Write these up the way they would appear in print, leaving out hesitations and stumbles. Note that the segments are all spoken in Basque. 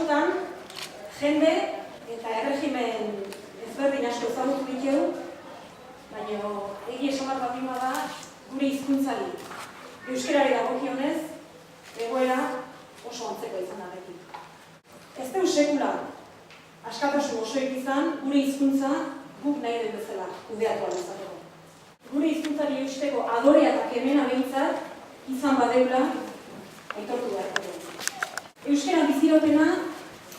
askotan, jende eta erregimen ezberdin asko ezagutu ditugu, baina egi esamar bat da gure hizkuntzari. Euskarari dagokionez, egoera oso antzeko izan darekin. Ez dugu sekula askatasun osoik izan, gure hizkuntza guk nahi den bezala kudeatu ahal izateko. Gure hizkuntzari eusteko adorea eta kemena behintzat izan badeula aitortu beharko dugu. Euskara biziraupena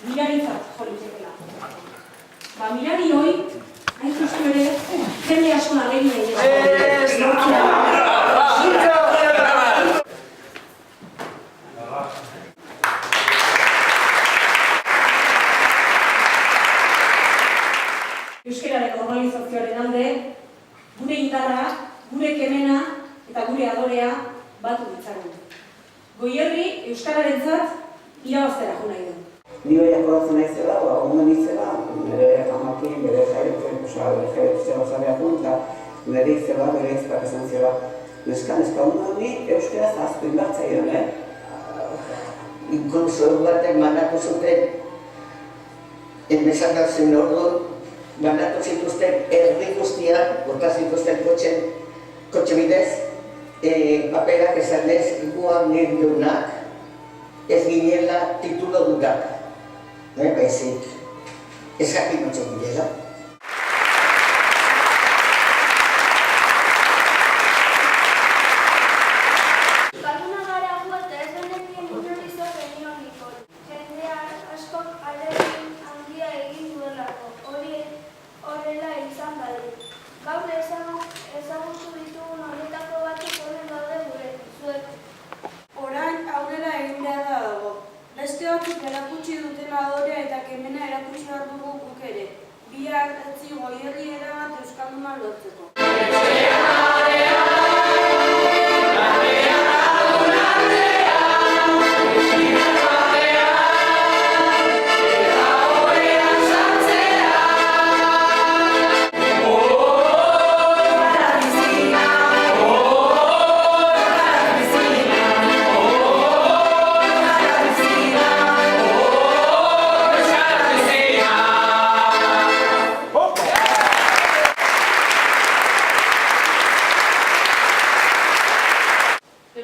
mirarintzat jo litzakeela. Mirari hoi, hain justu ere, jende asko nageri nahi dugu. Euskararen normalizazioaren alde, gure indarra, gure kemena eta gure adorea batu ditzagun. Goierri euskararentzat irabaztera jo nahi du. Ni behiak horatzen naizela, ondo nintzela, nire amakin, bere jaretzen zarea junta, nire izela, bere izkak esan zela. Neska ondo ni euskaraz aztu inbartzaion, Inkonsol batek mandatu zuten, enbezak zen orduan, mandatu zituzten herri guztiak, bota zituzten kotxe bidez, paperak esan ez, guan nirdunak, ez ginela titulo dudak. Baizik, ez jakin notzen ginela. Euskalduna gara gu eta ez honekin inorizo genionik. Jende askok ahalegin handia egin duelako, horrela izan badu. Gaur ezagutu ditugun horietako batzuk horren daude zuek. Orain aurrera egin behar dago. Beste batzuk erakutsi duten adorea eta kemena erakutsi behar dugu guk ere. Bihar etzi Goierri erabat euskalduna lortzeko.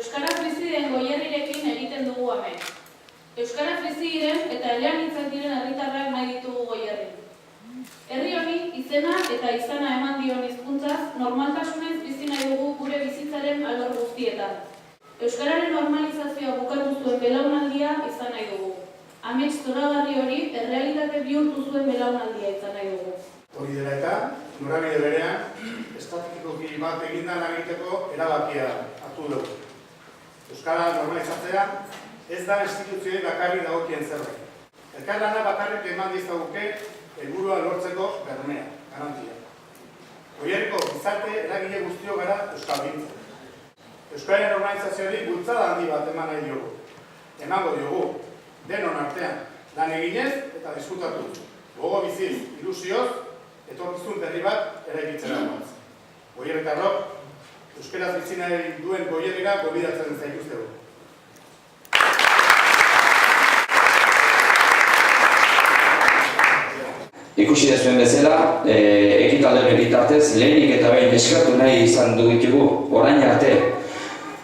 Euskaraz bizi den Goierrirekin egiten dugu hemen. Euskaraz bizi diren eta eleanitzak diren herritarrak nahi ditugu Goierrin. Herri honi izena eta izana eman dion hizkuntzaz normaltasunez bizi nahi dugu gure bizitzaren alor guztietan. Euskararen normalizazioa bukatu zuen belaunaldia izan nahi dugu. Amets zoragarri hori errealitate bihurtu zuen belaunaldia izan nahi dugu. Hori dela eta, norabide berean, estatistikoki bat egindan egiteko erabakia hartu dugu. Euskara normalizatzea ez da instituzioei bakarrik dagokien zerbait. Elkarlana bakarrik eman dizaguke helburua lortzeko bermea, garantia. Goierriko gizarte eragile guztio gara euskalgintzen. Euskararen normalizazioari bultzada handi bat eman nahi diogu. Emango diogu, denon artean, lan eginez eta diskutatu. Gogo biziz, ilusioz, etorkizun berri bat eraikitzen dagoaz. Goierritarrok, euskaraz bizi nahi duen Goierrira gonbidatzen zaituztegu. Ikusi dezuen bezala, ekitaldiaren bitartez, lehenik eta behin eskertu nahi izan ditugu orain arte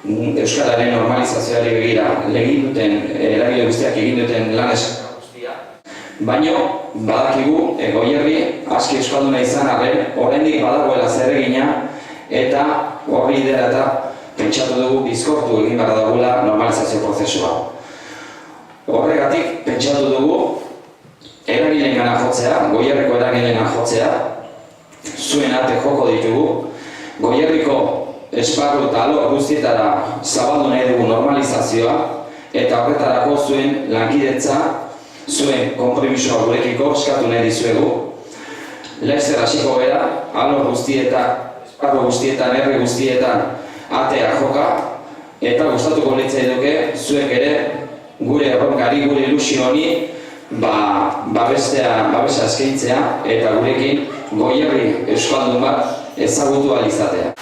euskararen normalizazioari begira eragile guztiak egin duten lan eskera guztia. Baina, badakigu Goierri aski euskalduna izan arren, oraindik badagoela zeregina eta horri dela eta pentsatu dugu bizkortu egin behar dugula normalizazio prozesua. Horregatik pentsatu dugu eragileengana jotzea, Goierriko eragileengana jotzea, zuen arte joko ditugu, Goierriko esparru eta alor guztietara zabaldu nahi dugu normalizazioa eta horretarako zuen lankidetza, zuen konpromisoa gurekiko eskatu nahi dizuegu. Laster hasiko gara, alor guztietan, esparru guztietan, herri guztietan atea joka eta gustatuko litzaiduke zuek ere gure erronkari, gure ilusio honi babesa eskaintzea eta gurekin Goierri euskaldun bat ezagutu ahal izatea.